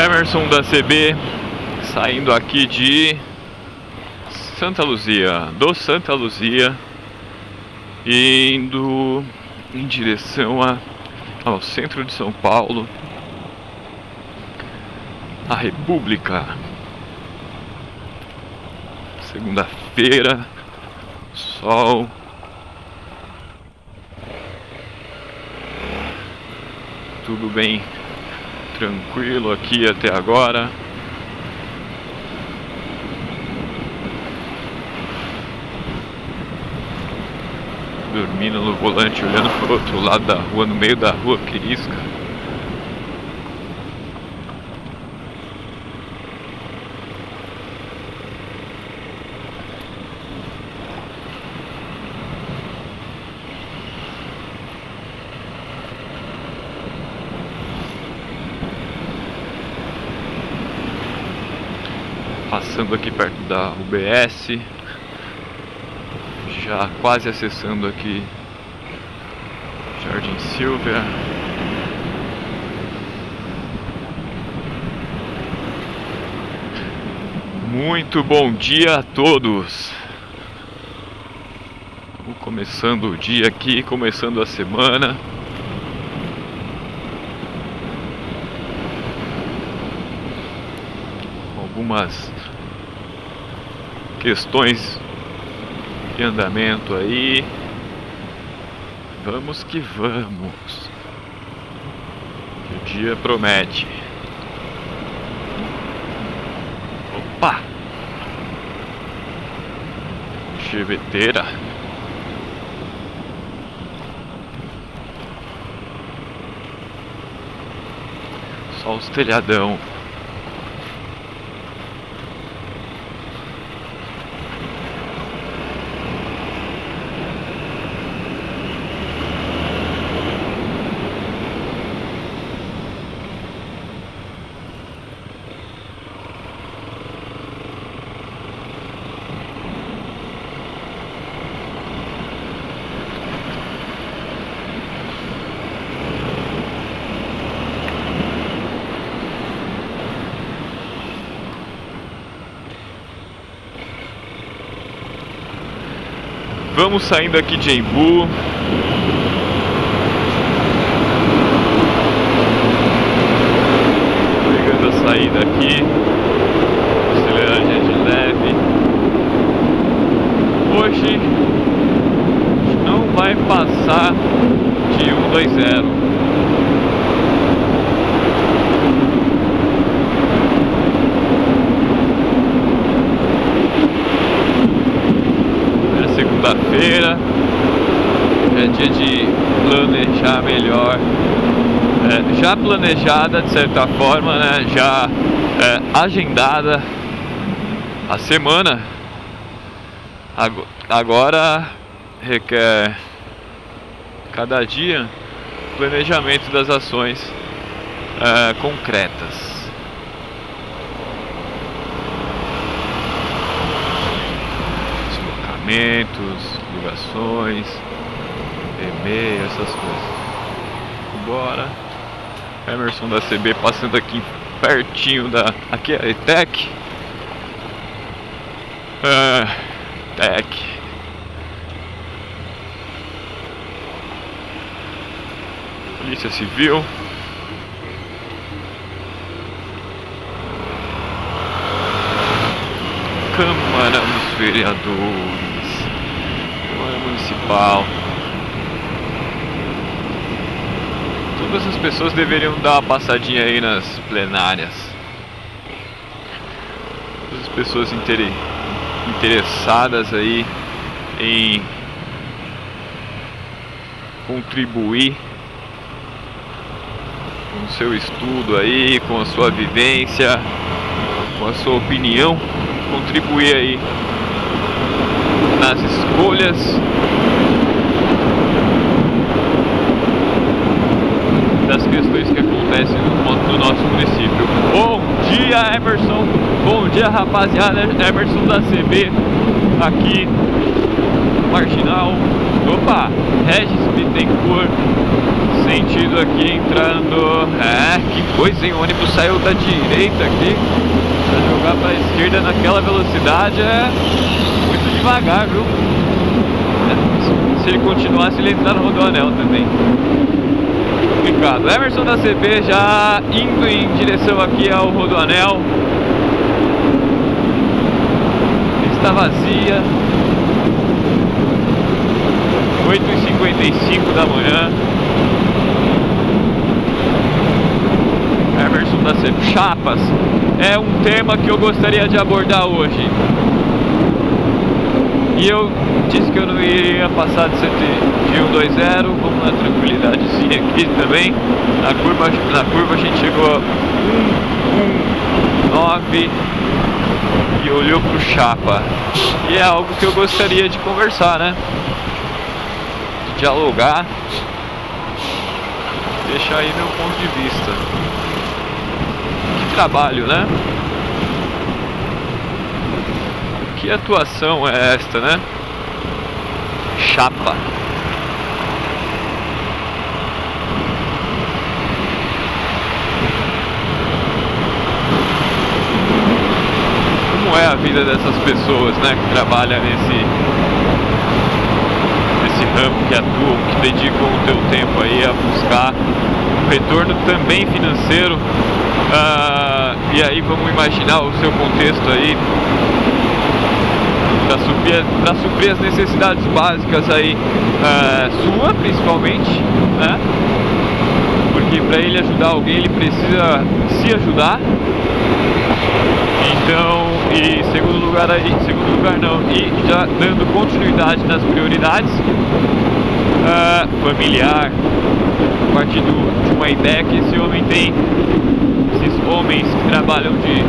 Emerson da CB, saindo aqui de Santa Luzia, indo em direção ao centro de São Paulo, a República. Segunda-feira, sol. Tudo bem tranquilo aqui até agora. Dormindo no volante, olhando para o outro lado da rua, no meio da rua, Quirisca. Passando aqui perto da UBS, já quase acessando aqui Jardim Silvia. Muito bom dia a todos. Vamos começando o dia aqui, começando a semana. Algumas questões de andamento aí. Vamos que vamos. O dia promete. Opa! Cheveteira. Só os telhadão. Vamos saindo aqui de Embu. Pegando a saída aqui. Aceleradinha de leve. Hoje não vai passar de 120. Segunda-feira é dia de planejar melhor, já planejada de certa forma, né? Já agendada a semana. Agora requer cada dia planejamento das ações concretas. Ligações, e-mail, essas coisas. Bora. Emerson da CB passando aqui pertinho da... Aqui é a ETEC. ETEC. Polícia Civil. Câmara dos Vereadores. Municipal. Todas as pessoas deveriam dar uma passadinha aí nas plenárias. Todas as pessoas interessadas aí em contribuir com o seu estudo aí, com a sua vivência, com a sua opinião, contribuir aí nas escolhas das questões que acontecem no nosso município. Bom dia, Emerson. Bom dia, rapaziada. Emerson da CB aqui, Marginal. Opa, Regis Bittencourt, sentido aqui entrando. Que coisa, hein? O ônibus saiu da direita aqui pra jogar pra esquerda naquela velocidade. É muito devagar, viu? Se ele continuasse, ele ia entrar no Rodoanel também. Complicado. Emerson da CB já indo em direção aqui ao Rodoanel. Está vazia. 8h55 da manhã. Emerson da CB. Chapas é um tema que eu gostaria de abordar hoje. E eu disse que eu não iria passar de 120. Vamos na tranquilidadezinha aqui também. Na curva a gente chegou a 119 e olhou pro chapa. E é algo que eu gostaria de conversar, né? De dialogar. Deixar aí meu ponto de vista. Que trabalho, né? Que atuação é esta, né? Chapa. Como é a vida dessas pessoas, né? Que trabalham nesse ramo, que atuam, que dedicam o teu tempo aí a buscar um retorno também financeiro. E aí vamos imaginar o seu contexto aí para suprir as necessidades básicas aí, sua principalmente, né? Porque para ele ajudar alguém ele precisa se ajudar. Então, e segundo lugar não, e já dando continuidade nas prioridades, familiar, a partir de uma ideia que esse homem tem, esses homens que trabalham de